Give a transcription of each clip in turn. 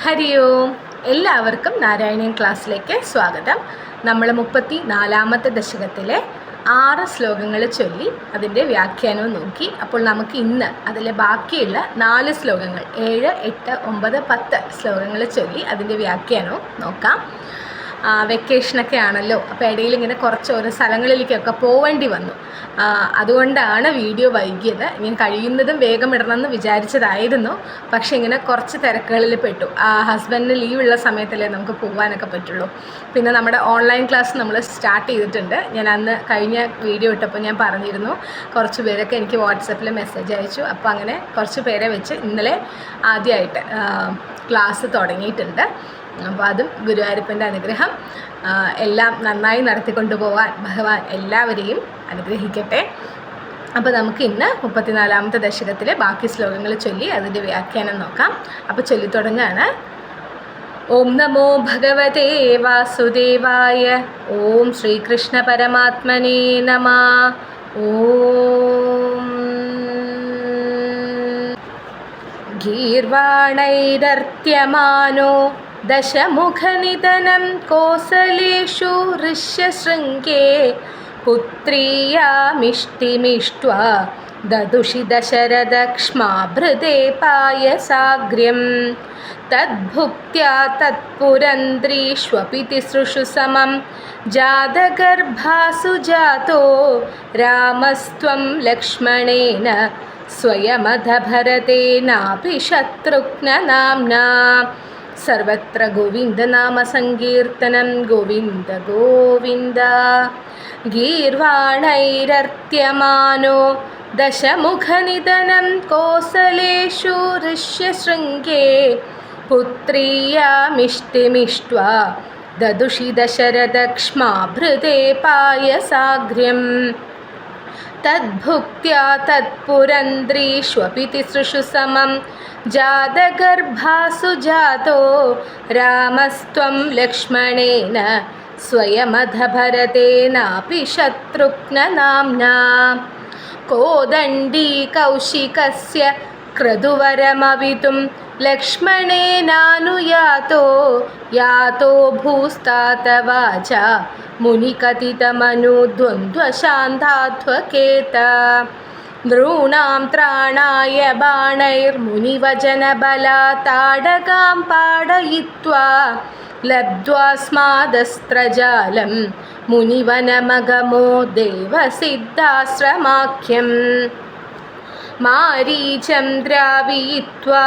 ഹരി ഓം. എല്ലാവർക്കും നാരായണീയൻ ക്ലാസ്സിലേക്ക് സ്വാഗതം. നമ്മൾ 34ാമത്തെ ദശകത്തിലെ 6 ശ്ലോകങ്ങൾ ചൊല്ലി അതിൻ്റെ വ്യാഖ്യാനവും നോക്കി. അപ്പോൾ നമുക്ക് ഇന്ന് അതിലെ ബാക്കിയുള്ള 4 ശ്ലോകങ്ങൾ 7, 8, 9, 10 ശ്ലോകങ്ങൾ ചൊല്ലി അതിൻ്റെ വ്യാഖ്യാനവും നോക്കാം. വെക്കേഷനൊക്കെ ആണല്ലോ, അപ്പോൾ ഇടയിൽ ഇങ്ങനെ കുറച്ച് ഓരോ സ്ഥലങ്ങളിലേക്കൊക്കെ പോവേണ്ടി വന്നു. അതുകൊണ്ടാണ് വീഡിയോ വൈകിയത്. ഞാൻ കഴിയുന്നതും വേഗം ഇടണമെന്ന് വിചാരിച്ചതായിരുന്നു, പക്ഷേ ഇങ്ങനെ കുറച്ച് തിരക്കുകളിൽ പെട്ടു. ഹസ്ബൻഡിന് ലീവുള്ള സമയത്തല്ലേ നമുക്ക് പോകാനൊക്കെ പറ്റുള്ളൂ. പിന്നെ നമ്മുടെ ഓൺലൈൻ ക്ലാസ് നമ്മൾ സ്റ്റാർട്ട് ചെയ്തിട്ടുണ്ട്. ഞാൻ അന്ന് കഴിഞ്ഞ വീഡിയോ ഇട്ടപ്പോൾ ഞാൻ പറഞ്ഞിരുന്നു, കുറച്ച് പേരൊക്കെ എനിക്ക് വാട്സപ്പിൽ മെസ്സേജ് അയച്ചു. അപ്പോൾ അങ്ങനെ കുറച്ച് പേരെ വെച്ച് ഇന്നലെ ആദ്യമായിട്ട് ക്ലാസ് തുടങ്ങിയിട്ടുണ്ട്. അപ്പോൾ അതും ഗുരുവായൂരപ്പൻ്റെ അനുഗ്രഹം. എല്ലാം നന്നായി നടത്തിക്കൊണ്ടുപോകാൻ ഭഗവാൻ എല്ലാവരെയും അനുഗ്രഹിക്കട്ടെ. അപ്പോൾ നമുക്ക് ഇന്ന് 34ാമത്തെ ദശകത്തിലെ ബാക്കി ശ്ലോകങ്ങൾ ചൊല്ലി അതിൻ്റെ വ്യാഖ്യാനം നോക്കാം. അപ്പോൾ ചൊല്ലി തുടങ്ങാണ്. ഓം നമോ ഭഗവതേ വാസുദേവായ. ഓം ശ്രീകൃഷ്ണ പരമാത്മനേ നമഃ. ഓം ഗീർവാണൈരർത്യമാനോ ദശമുഖനിധനം കോസലേഷു ഋഷ്യശൃംഗേ പുത്രീയാമിഷ്ടിമിഷ്ട്വാ ദദുഷി ദശരഥക്ഷ്മാഭൃതേ പായസാഗ്ര്യം തദ്ഭുക്ത്യാ തത്പുരന്ദ്രീഷ്വപി തിസൃഷു സമം ജാതഗർഭാസു ജാതോ രാമസ്ത്വം ലക്ഷ്മണേന സ്വയമധഭരതേനാപി ശത്രുഘ്നനാംനാ. സർവത്ര ഗോവിന്ദനാമ സങ്കീർത്തനം. ഗോവിന്ദ ഗോവിന്ദ. ഗീർവാണൈരർത്യമാനോ ദശമുഖനിധനം കോസലേഷു ഋഷ്യശൃംഗേ പുത്രീയാമിഷ്ടിമിഷ്ട്വാ ദദുഷി ദശരഥക്ഷ്മാഭൃതേ പായസാഗ്ര്യം തദ്ഭുക്ത്യാ തത്പുരന്ദ്രീഷ്വപി തിസൃഷു സമം ജാതഗർഭാസു ജാതോ രാമസ്ത്വം ലക്ഷ്മണേന സ്വയമധഭരതേനാപി ശത്രുഘ്നനാംനാ. കോദണ്ഡീ കൗശികസ്യ ക്രതുവരമവിതും ലക്ഷ്മണേനാനുയാതോ യാതോ ഭൂസ്താതവാച മുനികഥിതമനുദ്വന്ദ്വശാന്താധ്വകേത. നൃണാം ത്രാണായ ബാണൈർമുനിവചനബലാത്താടകാം പാടയിത്വാ ലബ്ധ്വാസ്മാദസ്ത്രജാലം മുനിവനമഗമോ ദേവസിദ്ധാശ്രമാഖ്യം. മാരീചം ദ്രാവയിത്വാ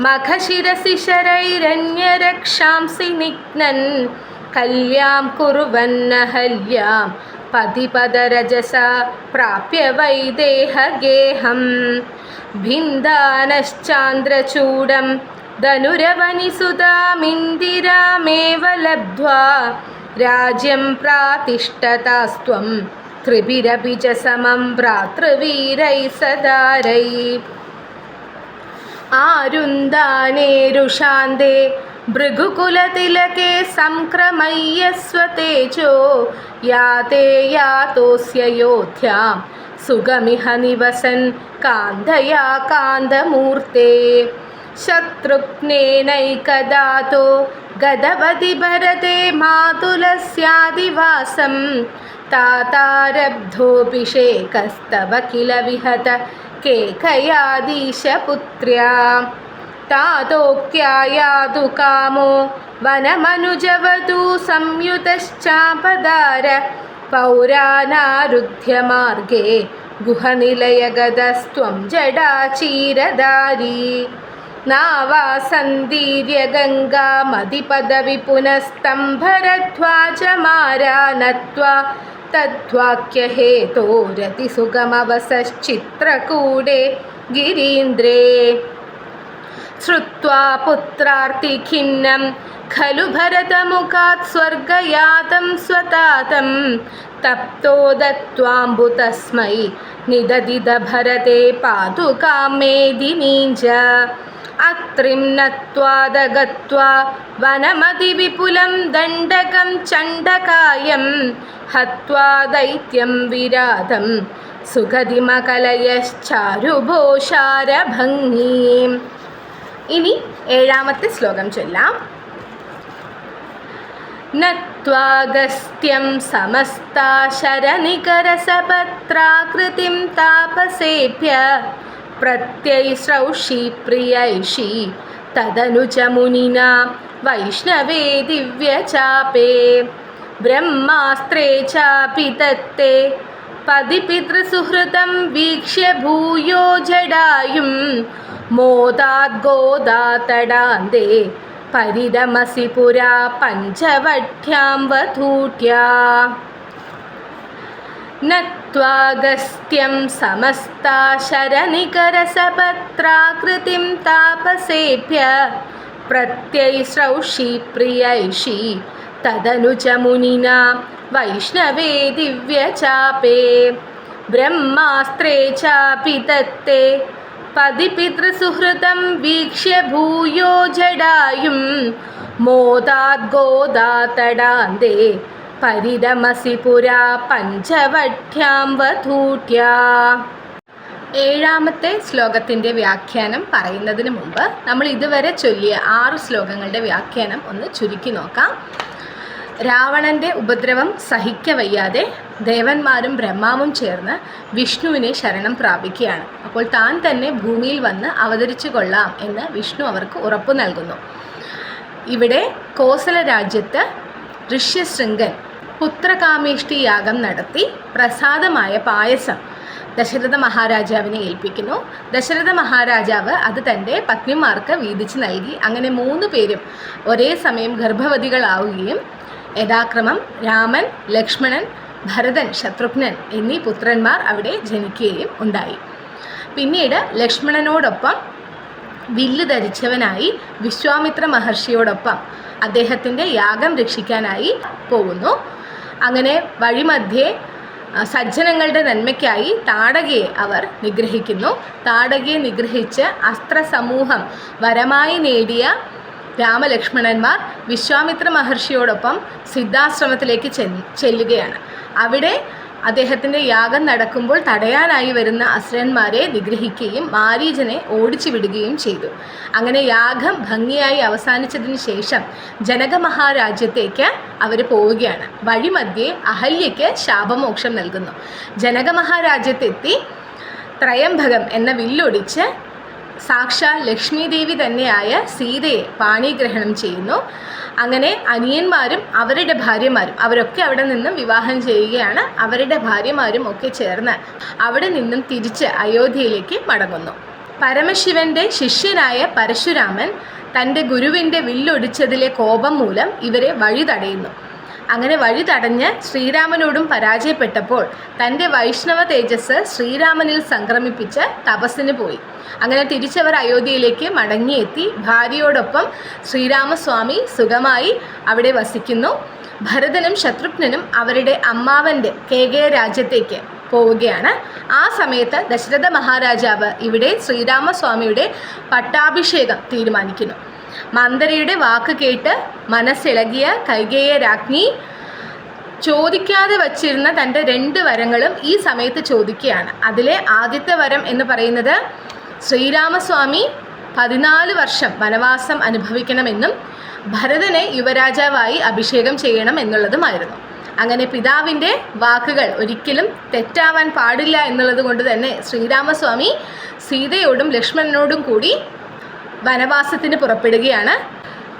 മഖശിരസി ശരൈരണ്യരക്ഷാംസി നിഘ്നൻ കല്യാം കുർവന്നഹല്യാം പതിപദരജസാ പ്രാപ്യ വൈദേഹഗേഹം. ഭിന്ദാനശ്ചാന്ദ്രചൂഡം ധനുരവനിസുതാമിന്ദിരാമേവ ലബ്ധ്വാ രാജ്യം പ്രാതിഷ്ഠതാസ്ത്വം ത്രിഭിരപി ച സമം ഭ്രാതൃവീരൈ സദാരൈ. ആരുന്ദാനേരുഷാന്തേ ഭൃഗുകുലതിലകേ സംക്രമയ്യസ്വതേജോ യാതേ യാതോസ്യ യോധ്യാം സുഗമിഹ നിവസൻ കാന്തയാ കാന്തമൂർത്തേ. ശത്രുഘ്നേനൈകദാതോ ഗദവതി ഭരതേ മാതുലസ്യാദിവാസം താതാരബ്ധോഭിഷേകസ്തവ കില വിഹത കേകയാദീശപുത്ര്യാ. താതോക്യായാതു കാമോ വനമനുജവധൂ സംയുതശ്ചാപദാര പൗരാനാരുധ്യമാർഗേ ഗുഹനിലയഗതസ്ത്വം ജഡാചീരധാരീ. നാവാസന്ദീര്യഗംഗാമതിപദവി പുനസ്തംഭരധ്വാജമാരാനത്വാ തദ്വാക്യഹേതോരതിസുഗമവസശ്ചിത്രകൂടേ ഗിരീന്ദ്രേ. ശ്രുത്വാ പുത്രാർത്തിഖിന്നം ഖലു ഭരതമുഖാത് സ്വർഗയാതം സ്വതാതം തപ്തോ ദത്വാംബു തസ്മൈ നിദദിത ഭരതേ പാതുകാം മേദിനീഞ്ച. അത്രിം നത്വാദഗത്വാ വനമതിവിപുലം ദണ്ഡകം ചണ്ഡകായം ഹത്വാ ദൈത്യം വിരാധം സുഗതിമകലയശ്ചാരുഭോഷാരഭംഗീം. ഇനി ഏഴാമത്തെ ശ്ലോകം ചൊല്ലാം. നത്വാഗസ്ത്യം സമസ്താശരനികരസപത്രാകൃതിം താപസേഭ്യ പ്രത്യൈശ്രൗഷി പ്രിയൈഷി തദനുച മുനിനാ വൈഷ്ണവേ ദിവ്യചാപേ ബ്രഹ്മാസ്ത്രേ ചാപി തത്തേ പതിപിതൃസുഹൃതം വീക്ഷ്യ ഭൂയോ ജടായും മോദാദ്ഗോദാതടാന്തേ പരിരമസി പുരാ പഞ്ചവട്ട്യാം വധൂട്യാ. നത്വാഗസ്ത്യം സമസ്താശരനികരസപത്രാകൃതിം താപസേഭ്യ പ്രത്യൈശ്രൗഷി പ്രിയൈഷി തദനുച മുനിനാ വൈഷ്ണവേ ദിവ്യചാപേ ബ്രഹ്മാസ്ത്രേ ചാപി തത്തേ പതിപിതൃസുഹൃതം വീക്ഷ്യ ഭൂയോ ജടായും മോദാദ്ഗോദാതടാന്തേ പരിരമസി പുരാ പഞ്ചവട്ട്യാം വധൂട്യാ. ഏഴാമത്തെ ശ്ലോകത്തിൻ്റെ വ്യാഖ്യാനം പറയുന്നതിന് മുമ്പ് നമ്മൾ ഇതുവരെ ചൊല്ലിയ 6 ശ്ലോകങ്ങളുടെ വ്യാഖ്യാനം ഒന്ന് ചുരുക്കി നോക്കാം. രാവണൻ്റെ ഉപദ്രവം സഹിക്കവയ്യാതെ ദേവന്മാരും ബ്രഹ്മാവും ചേർന്ന് വിഷ്ണുവിനെ ശരണം പ്രാപിക്കുകയാണ്. അപ്പോൾ താൻ തന്നെ ഭൂമിയിൽ വന്ന് അവതരിച്ചു കൊള്ളാം എന്ന് വിഷ്ണു അവർക്ക് ഉറപ്പു നൽകുന്നു. ഇവിടെ കോസല രാജ്യത്ത് ഋഷ്യശൃംഗൻ പുത്രകാമേഷ്ടി യാഗം നടത്തി പ്രസാദമായ പായസം ദശരഥ മഹാരാജാവിനെ ഏൽപ്പിക്കുന്നു. ദശരഥ മഹാരാജാവ് അത് തൻ്റെ പത്നിമാർക്ക് വീതിച്ച് നൽകി. അങ്ങനെ 3 പേരും ഒരേ സമയം ഗർഭവതികളാവുകയും യഥാക്രമം രാമൻ, ലക്ഷ്മണൻ, ഭരതൻ, ശത്രുഘ്നൻ എന്നീ പുത്രന്മാർ അവിടെ ജനിക്കുകയും ഉണ്ടായി. പിന്നീട് ലക്ഷ്മണനോടൊപ്പം വില്ല് ധരിച്ചവനായി വിശ്വാമിത്ര മഹർഷിയോടൊപ്പം അദ്ദേഹത്തിൻ്റെ യാഗം രക്ഷിക്കാനായി പോകുന്നു. അങ്ങനെ വഴിമധ്യേ സജ്ജനങ്ങളുടെ നന്മയ്ക്കായി താടകയെ അവർ നിഗ്രഹിക്കുന്നു. താടകയെ നിഗ്രഹിച്ച് അസ്ത്രസമൂഹം വരമായി നേടിയ രാമലക്ഷ്മണന്മാർ വിശ്വാമിത്ര മഹർഷിയോടൊപ്പം സിദ്ധാശ്രമത്തിലേക്ക് ചെല്ലുകയാണ്. അവിടെ അദ്ദേഹത്തിൻ്റെ യാഗം നടക്കുമ്പോൾ തടയാനായി വരുന്ന അസുരന്മാരെ നിഗ്രഹിക്കുകയും മാരീചനെ ഓടിച്ചു വിടുകയും ചെയ്തു. അങ്ങനെ യാഗം ഭംഗിയായി അവസാനിച്ചതിന് ശേഷം ജനക മഹാരാജ്യത്തേക്ക് അവർ പോവുകയാണ്. വഴിമധ്യേ അഹല്യയ്ക്ക് ശാപമോക്ഷം നൽകുന്നു. ജനക മഹാരാജ്യത്തെത്തി ത്രയംബകം എന്ന വില്ലൊടിച്ച് സാക്ഷാൽ ലക്ഷ്മി ദേവി തന്നെയായ സീതയെ പാണിഗ്രഹണം ചെയ്യുന്നു. അങ്ങനെ അനിയന്മാരും അവരുടെ ഭാര്യമാരും അവരൊക്കെ അവിടെ നിന്നും വിവാഹം ചെയ്യുകയാണ്. അവരുടെ ഭാര്യമാരും ഒക്കെ ചേർന്ന് അവിടെ നിന്നും തിരിച്ച് അയോധ്യയിലേക്ക് മടങ്ങുന്നു. പരമശിവൻ്റെ ശിഷ്യനായ പരശുരാമൻ തൻ്റെ ഗുരുവിൻ്റെ വില്ലൊടിച്ചതിലെ കോപം മൂലം ഇവരെ വഴി തടയുന്നു. അങ്ങനെ വഴി തടഞ്ഞ് ശ്രീരാമനോടും പരാജയപ്പെട്ടപ്പോൾ തൻ്റെ വൈഷ്ണവ തേജസ് ശ്രീരാമനിൽ സംക്രമിപ്പിച്ച് തപസ്സിന് പോയി. അങ്ങനെ തിരിച്ചവർ അയോധ്യയിലേക്ക് മടങ്ങിയെത്തി ഭാര്യയോടൊപ്പം ശ്രീരാമസ്വാമി സുഖമായി അവിടെ വസിക്കുന്നു. ഭരതനും ശത്രുഘ്നനും അവരുടെ അമ്മാവൻ്റെ കേകയ രാജ്യത്തേക്ക് പോവുകയാണ്. ആ സമയത്ത് ദശരഥ മഹാരാജാവ് ഇവിടെ ശ്രീരാമസ്വാമിയുടെ പട്ടാഭിഷേകം തീരുമാനിക്കുന്നു. മന്ദരയുടെ വാക്ക് കേട്ട് മനസ്സിളകിയ കൈകേയ രാജ്ഞി ചോദിക്കാതെ വച്ചിരുന്ന തൻ്റെ 2 വരങ്ങളും ഈ സമയത്ത് ചോദിക്കുകയാണ്. അതിലെ ആദ്യത്തെ വരം എന്ന് പറയുന്നത് ശ്രീരാമസ്വാമി 14 വർഷം വനവാസം അനുഭവിക്കണമെന്നും ഭരതനെ യുവരാജാവായി അഭിഷേകം ചെയ്യണം എന്നുള്ളതുമായിരുന്നു. അങ്ങനെ പിതാവിൻ്റെ വാക്കുകൾ ഒരിക്കലും തെറ്റാവാൻ പാടില്ല എന്നുള്ളത് കൊണ്ട് തന്നെ ശ്രീരാമസ്വാമി സീതയോടും ലക്ഷ്മണനോടും കൂടി വനവാസത്തിന് പുറപ്പെടുകയാണ്.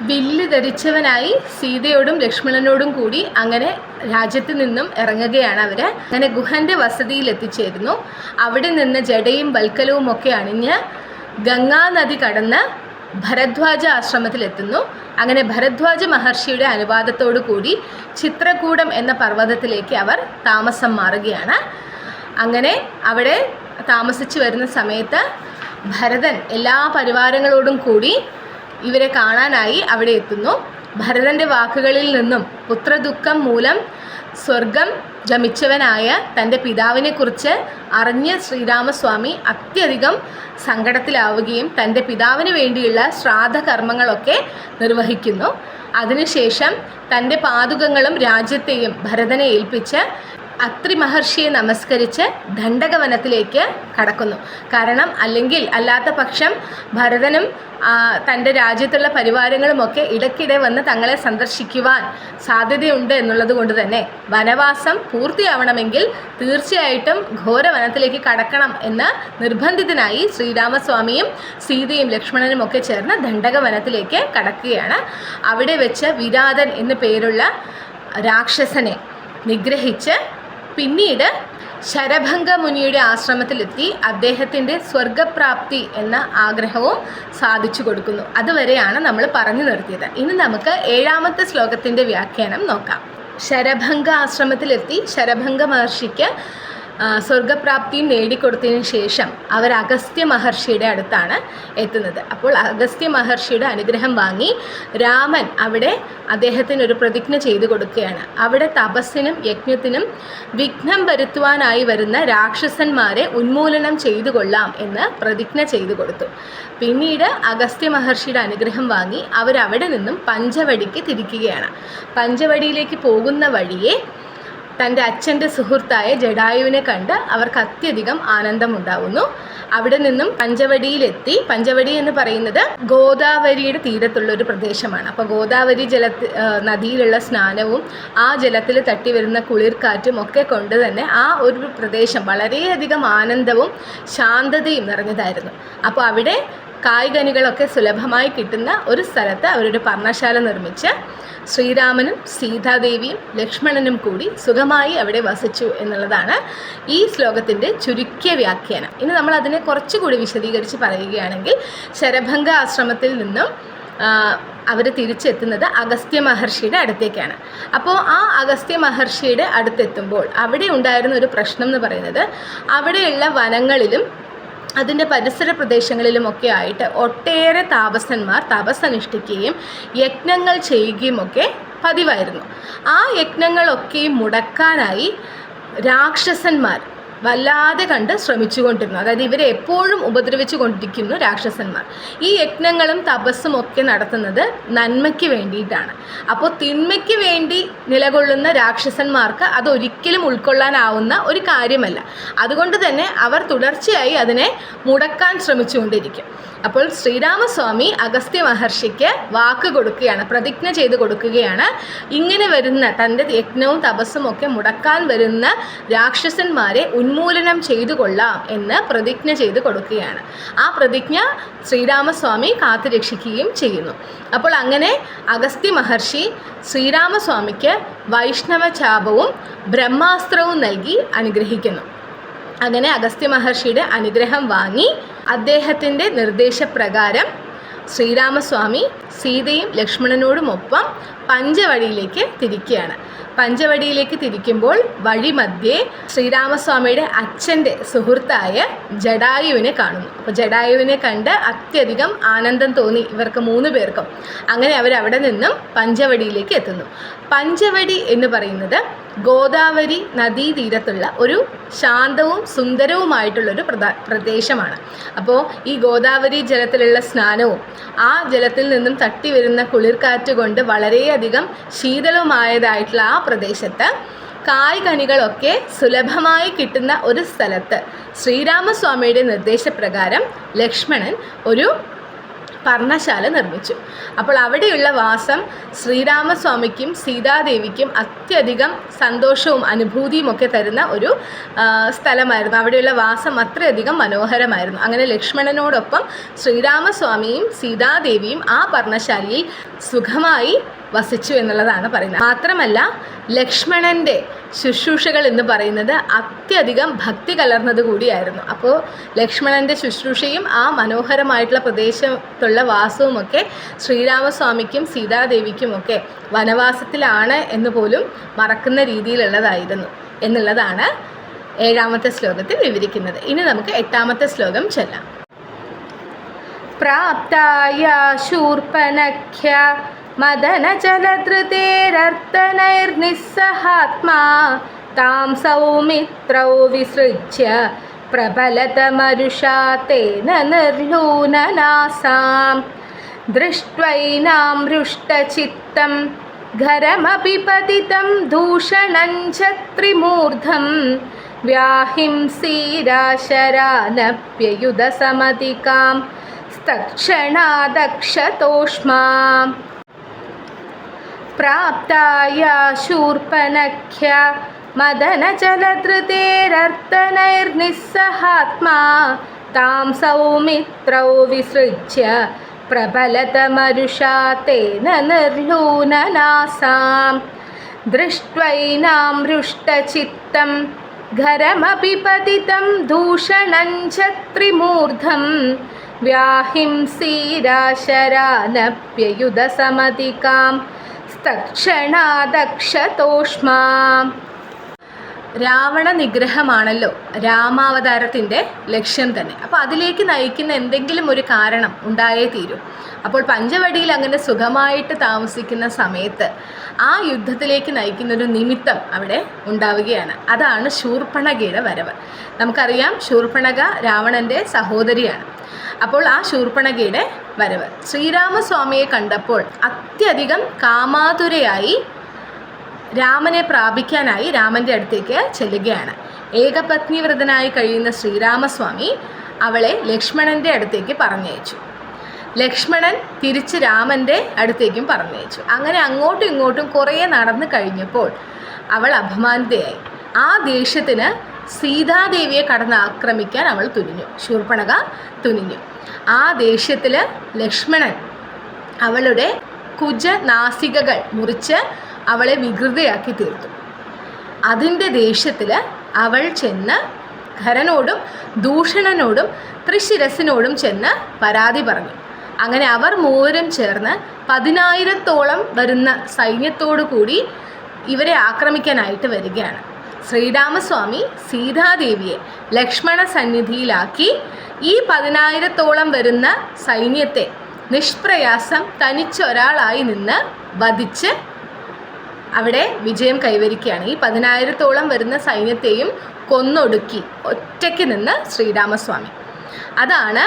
വില്ല് ധരിച്ചവനായി സീതയോടും ലക്ഷ്മണനോടും കൂടി അങ്ങനെ രാജ്യത്ത് നിന്നും ഇറങ്ങുകയാണ് അവർ. അങ്ങനെ ഗുഹൻ്റെ വസതിയിൽ എത്തിച്ചേരുന്നു. അവിടെ നിന്ന് ജടയും വൽക്കലവും ഒക്കെ അണിഞ്ഞ് ഗംഗാനദി കടന്ന് ഭരദ്വാജ ആശ്രമത്തിലെത്തുന്നു. അങ്ങനെ ഭരദ്വാജ മഹർഷിയുടെ അനുവാദത്തോടു കൂടി ചിത്രകൂടം എന്ന പർവ്വതത്തിലേക്ക് അവർ താമസം മാറുകയാണ്. അങ്ങനെ അവിടെ താമസിച്ചു വരുന്ന സമയത്ത് ഭരതൻ എല്ലാ പരിവാരങ്ങളോടും കൂടി ഇവരെ കാണാനായി അവിടെ എത്തുന്നു. ഭരതൻ്റെ വാക്കുകളിൽ നിന്നും പുത്രദുഃഖം മൂലം സ്വർഗം ഗമിച്ചവനായ തൻ്റെ പിതാവിനെക്കുറിച്ച് അറിഞ്ഞ ശ്രീരാമസ്വാമി അത്യധികം സങ്കടത്തിലാവുകയും തൻ്റെ പിതാവിന് വേണ്ടിയുള്ള ശ്രാദ്ധകർമ്മങ്ങളൊക്കെ നിർവഹിക്കുന്നു. അതിനുശേഷം തൻ്റെ പാതുകങ്ങളും രാജ്യത്തെയും ഭരതനെ ഏൽപ്പിച്ച് അത്രി മഹർഷിയെ നമസ്കരിച്ച് ദണ്ഡകവനത്തിലേക്ക് കടക്കുന്നു. കാരണം അല്ലാത്ത പക്ഷം ഭരതനും തൻ്റെ രാജ്യത്തുള്ള പരിവാരങ്ങളുമൊക്കെ ഇടയ്ക്കിടെ വന്ന് തങ്ങളെ സന്ദർശിക്കുവാൻ സാധ്യതയുണ്ട് എന്നുള്ളത് കൊണ്ട് തന്നെ വനവാസം പൂർത്തിയാവണമെങ്കിൽ തീർച്ചയായിട്ടും ഘോരവനത്തിലേക്ക് കടക്കണം എന്ന് നിർബന്ധിതനായി ശ്രീരാമസ്വാമിയും സീതയും ലക്ഷ്മണനും ഒക്കെ ചേർന്ന് ദണ്ഡകവനത്തിലേക്ക് കടക്കുകയാണ്. അവിടെ വെച്ച് വിരാതൻ എന്നു പേരുള്ള രാക്ഷസനെ നിഗ്രഹിച്ച് പിന്നീട് ശരഭംഗ മുനിയുടെ ആശ്രമത്തിലെത്തി അദ്ദേഹത്തിൻ്റെ സ്വർഗപ്രാപ്തി എന്ന ആഗ്രഹവും സാധിച്ചു കൊടുക്കുന്നു. അതുവരെയാണ് നമ്മൾ പറഞ്ഞു നിർത്തിയത്. ഇനി നമുക്ക് 7ാമത്തെ ശ്ലോകത്തിൻ്റെ വ്യാഖ്യാനം നോക്കാം. ശരഭംഗ ആശ്രമത്തിലെത്തി ശരഭംഗ മഹർഷിക്ക് സ്വർഗപ്രാപ്തിയും നേടിക്കൊടുത്തതിന് ശേഷം അവർ അഗസ്ത്യ മഹർഷിയുടെ അടുത്താണ് എത്തുന്നത്. അപ്പോൾ അഗസ്ത്യ മഹർഷിയുടെ അനുഗ്രഹം വാങ്ങി രാമൻ അവിടെ അദ്ദേഹത്തിനൊരു പ്രതിജ്ഞ ചെയ്തു കൊടുക്കുകയാണ്. അവിടെ തപസ്സിനും യജ്ഞത്തിനും വിഘ്നം വരുത്തുവാനായി വരുന്ന രാക്ഷസന്മാരെ ഉന്മൂലനം ചെയ്തു കൊള്ളാം എന്ന് പ്രതിജ്ഞ ചെയ്തു കൊടുത്തു. പിന്നീട് അഗസ്ത്യ മഹർഷിയുടെ അനുഗ്രഹം വാങ്ങി അവരവിടെ നിന്നും പഞ്ചവടിക്ക് തിരിക്കുകയാണ്. പഞ്ചവടിയിലേക്ക് പോകുന്ന വഴിയെ തൻ്റെ അച്ഛൻ്റെ സുഹൃത്തായ ജടായുവിനെ കണ്ട് അവർക്ക് അത്യധികം ആനന്ദമുണ്ടാവുന്നു. അവിടെ നിന്നും പഞ്ചവടിയിലെത്തി. പഞ്ചവടി എന്ന് പറയുന്നത് ഗോദാവരിയുടെ തീരത്തുള്ള ഒരു പ്രദേശമാണ്. അപ്പോൾ ഗോദാവരി നദിയിലുള്ള സ്നാനവും ആ ജലത്തിൽ തട്ടി വരുന്ന കുളിർക്കാറ്റും ഒക്കെ കൊണ്ട് തന്നെ ആ ഒരു പ്രദേശം വളരെയധികം ആനന്ദവും ശാന്തതയും നിറഞ്ഞതായിരുന്നു. അപ്പോൾ അവിടെ കായ്കനികളൊക്കെ സുലഭമായി കിട്ടുന്ന ഒരു സ്ഥലത്ത് അവരൊരു പർണശാല നിർമ്മിച്ച് ശ്രീരാമനും സീതാദേവിയും ലക്ഷ്മണനും കൂടി സുഖമായി അവിടെ വസിച്ചു എന്നുള്ളതാണ് ഈ ശ്ലോകത്തിൻ്റെ ചുരുക്കിയ വ്യാഖ്യാനം. ഇനി നമ്മൾ അതിനെ കുറച്ചുകൂടി വിശദീകരിച്ച് പറയുകയാണെങ്കിൽ ശരഭംഗ ആശ്രമത്തിൽ നിന്നും അവർ തിരിച്ചെത്തുന്നത് അഗസ്ത്യ മഹർഷിയുടെ അടുത്തേക്കാണ്. അപ്പോൾ ആ അഗസ്ത്യ മഹർഷിയുടെ അടുത്തെത്തുമ്പോൾ അവിടെ ഉണ്ടായിരുന്ന ഒരു പ്രശ്നം എന്ന് പറയുന്നത് അവിടെയുള്ള വനങ്ങളിലും അതിൻ്റെ പരിസര പ്രദേശങ്ങളിലുമൊക്കെ ആയിട്ട് ഒട്ടേറെ താപസന്മാർ തപസ്സനുഷ്ഠിക്കുകയും യജ്ഞങ്ങൾ ചെയ്യുകയുമൊക്കെ പതിവായിരുന്നു. ആ യജ്ഞങ്ങളൊക്കെയും മുടക്കാനായി രാക്ഷസന്മാർ വല്ലാതെ കണ്ട് ശ്രമിച്ചുകൊണ്ടിരുന്നു. അതായത് ഇവരെ എപ്പോഴും ഉപദ്രവിച്ചു കൊണ്ടിരിക്കുന്നു രാക്ഷസന്മാർ. ഈ യജ്ഞങ്ങളും തപസ്സും ഒക്കെ നടത്തുന്നത് നന്മയ്ക്ക് വേണ്ടിയിട്ടാണ്. അപ്പോൾ തിന്മയ്ക്ക് വേണ്ടി നിലകൊള്ളുന്ന രാക്ഷസന്മാർക്ക് അതൊരിക്കലും ഉൾക്കൊള്ളാനാവുന്ന ഒരു കാര്യമല്ല. അതുകൊണ്ട് തന്നെ അവർ തുടർച്ചയായി അതിനെ മുടക്കാൻ ശ്രമിച്ചുകൊണ്ടിരിക്കും. അപ്പോൾ ശ്രീരാമസ്വാമി അഗസ്ത്യ മഹർഷിക്ക് വാക്ക് കൊടുക്കുകയാണ്, പ്രതിജ്ഞ ചെയ്ത് കൊടുക്കുകയാണ്. ഇങ്ങനെ വരുന്ന തൻ്റെ യജ്ഞവും തപസ്സും ഒക്കെ മുടക്കാൻ വരുന്ന രാക്ഷസന്മാരെ ഉന്മൂലനം ചെയ്തു കൊള്ളാം എന്ന് പ്രതിജ്ഞ ചെയ്ത് കൊടുക്കുകയാണ്. ആ പ്രതിജ്ഞ ശ്രീരാമസ്വാമി കാത്തുരക്ഷിക്കുകയും ചെയ്യുന്നു. അപ്പോൾ അങ്ങനെ അഗസ്ത്യ മഹർഷി ശ്രീരാമസ്വാമിക്ക് വൈഷ്ണവ ചാപവും ബ്രഹ്മാസ്ത്രവും നൽകി അനുഗ്രഹിക്കുന്നു. അങ്ങനെ അഗസ്ത്യ മഹർഷിയുടെ അനുഗ്രഹം വാങ്ങി അദ്ദേഹത്തിൻ്റെ നിർദ്ദേശപ്രകാരം ശ്രീരാമസ്വാമി സീതയും ലക്ഷ്മണനോടുമൊപ്പം പഞ്ചവടിയിലേക്ക് തിരിക്കുകയാണ്. പഞ്ചവടിയിലേക്ക് തിരിക്കുമ്പോൾ വഴിമധ്യേ ശ്രീരാമസ്വാമിയുടെ അച്ഛൻ്റെ സുഹൃത്തായ ജടായുവിനെ കാണുന്നു. അപ്പോൾ ജടായുവിനെ കണ്ട് അത്യധികം ആനന്ദം തോന്നി ഇവർക്ക് 3 പേർക്കും. അങ്ങനെ അവരവിടെ നിന്നും പഞ്ചവടിയിലേക്ക് എത്തുന്നു. പഞ്ചവടി എന്ന് പറയുന്നത് ഗോദാവരി നദീതീരത്തുള്ള ഒരു ശാന്തവും സുന്ദരവുമായിട്ടുള്ളൊരു പ്രദേശമാണ്. അപ്പോൾ ഈ ഗോദാവരി ജലത്തിലുള്ള സ്നാനവും ആ ജലത്തിൽ നിന്നും തട്ടി വരുന്ന കുളിർക്കാറ്റ് കൊണ്ട് വളരെയധികം ശീതളമായതായിട്ടുള്ള ആ പ്രദേശത്ത് കായ്കനികളൊക്കെ സുലഭമായി കിട്ടുന്ന ഒരു സ്ഥലത്ത് ശ്രീരാമസ്വാമിയുടെ നിർദ്ദേശപ്രകാരം ലക്ഷ്മണൻ ഒരു പർണശാല നിർമ്മിച്ചു. അപ്പോൾ അവിടെയുള്ള വാസം ശ്രീരാമസ്വാമിക്കും സീതാദേവിക്കും അത്യധികം സന്തോഷവും അനുഭൂതിയും ഒക്കെ തരുന്ന ഒരു സ്ഥലമായിരുന്നു. അവിടെയുള്ള വാസം അത്രയധികം മനോഹരമായിരുന്നു. അങ്ങനെ ലക്ഷ്മണനോടൊപ്പം ശ്രീരാമസ്വാമിയും സീതാദേവിയും ആ പർണശാലയിൽ സുഖമായി വസിച്ചു എന്നുള്ളതാണ് പറയുന്നത്. മാത്രമല്ല ലക്ഷ്മണൻ്റെ ശുശ്രൂഷകൾ എന്ന് പറയുന്നത് അത്യധികം ഭക്തി കലർന്നത് കൂടിയായിരുന്നു. അപ്പോൾ ലക്ഷ്മണൻ്റെ ശുശ്രൂഷയും ആ മനോഹരമായിട്ടുള്ള പ്രദേശത്തുള്ള വാസവുമൊക്കെ ശ്രീരാമസ്വാമിക്കും സീതാദേവിക്കുമൊക്കെ വനവാസത്തിലാണ് എന്ന് പോലും മറക്കുന്ന രീതിയിലുള്ളതായിരുന്നു എന്നുള്ളതാണ് 7ാമത്തെ ശ്ലോകത്തിൽ വിവരിക്കുന്നത്. ഇനി നമുക്ക് 8ാമത്തെ ശ്ലോകം ചൊല്ലാം. പ്രാപ്തായ ശൂർപനഖ്യ മദനജലധൃതേരർത്തനൈർനിസ്സഹാത്മാ താം സൗമിത്രൗ വിസൃജ്യ പ്രബലതമരുഷാ തേന നിർലൂനനാസാം ദൃഷ്ട്വൈനാം ഹൃഷ്ടചിത്തം ഘരമപി പതിതം ദൂഷണം ച ത്രിമൂർധം വ്യാഹിംസീരാശരാനപ്യയുധസമതികാം തക്ഷണാദക്ഷതോഷ്മാം പ്രാപ്തായ ശൂർപനഖ്യ മദനജലധൃതേരർത്തനൈർനിസ്സഹാത്മാ താം സൗമിത്രൗ വിസൃജ്യ പ്രബലതമരുഷാ തേന നിർലൂനനാസാം ദൃഷ്ട്വൈനാം ഹൃഷ്ടചിത്തം ഘരമപി പതിതം ദൂഷണം ച ത്രിമൂർധം വ്യാഹിംസീരാശരാനപ്യയുധസമതികാം തക്ഷണാദക്ഷതോഷ്മാം. രാവണ നിഗ്രഹമാണല്ലോ രാമാവതാരത്തിൻ്റെ ലക്ഷ്യം തന്നെ. അപ്പോൾ അതിലേക്ക് നയിക്കുന്ന എന്തെങ്കിലും ഒരു കാരണം ഉണ്ടായേ തീരൂ. അപ്പോൾ പഞ്ചവടിയിൽ അങ്ങനെ സുഖമായിട്ട് താമസിക്കുന്ന സമയത്ത് ആ യുദ്ധത്തിലേക്ക് നയിക്കുന്നൊരു നിമിത്തം അവിടെ ഉണ്ടാവുകയാണ്. അതാണ് ശൂർപ്പണഖയുടെ വരവ്. നമുക്കറിയാം ശൂർപ്പണഖ രാവണൻ്റെ സഹോദരിയാണ്. അപ്പോൾ ആ ശൂർപ്പണഖയുടെ വരവ് ശ്രീരാമസ്വാമിയെ കണ്ടപ്പോൾ അത്യധികം കാമാതുരയായി രാമനെ പ്രാപിക്കാനായി രാമൻ്റെ അടുത്തേക്ക് ചെല്ലുകയാണ്. ഏകപത്നി വ്രതനായി കഴിയുന്ന ശ്രീരാമസ്വാമി അവളെ ലക്ഷ്മണൻ്റെ അടുത്തേക്ക് പറഞ്ഞയച്ചു. ലക്ഷ്മണൻ തിരിച്ച് രാമൻ്റെ അടുത്തേക്കും പറഞ്ഞയച്ചു. അങ്ങനെ അങ്ങോട്ടും ഇങ്ങോട്ടും കുറേ നടന്നു കഴിഞ്ഞപ്പോൾ അവൾ അപമാനിതയായി. ആ ദേഷ്യത്തിന് സീതാദേവിയെ കടന്ന് ആക്രമിക്കാൻ അവൾ തുനിഞ്ഞു. ശൂർപ്പണഖ തുനിഞ്ഞു. ആ ദേഷ്യത്തിൽ ലക്ഷ്മണൻ അവളുടെ കുജനാസികകൾ മുറിച്ച് അവളെ വികൃതയാക്കി തീർത്തു. അതിൻ്റെ ദേഷ്യത്തിൽ അവൾ ചെന്ന് ഖരനോടും ദൂഷണനോടും ത്രിശിരസിനോടും ചെന്ന് പരാതി പറഞ്ഞു. അങ്ങനെ അവർ മൂവരും ചേർന്ന് 10,000-ഓളം വരുന്ന സൈന്യത്തോടു കൂടി ഇവരെ ആക്രമിക്കാനായിട്ട് വരികയാണ്. ശ്രീരാമസ്വാമി സീതാദേവിയെ ലക്ഷ്മണ സന്നിധിയിലാക്കി ഈ 10,000-ഓളം വരുന്ന സൈന്യത്തെ നിഷ്പ്രയാസം തനിച്ചൊരാളായി നിന്ന് വധിച്ച് അവിടെ വിജയം കൈവരിക്കുകയാണ്. ഈ 10,000-ഓളം വരുന്ന സൈന്യത്തെയും കൊന്നൊടുക്കി ഒറ്റയ്ക്ക് നിന്ന് ശ്രീരാമസ്വാമി. അതാണ്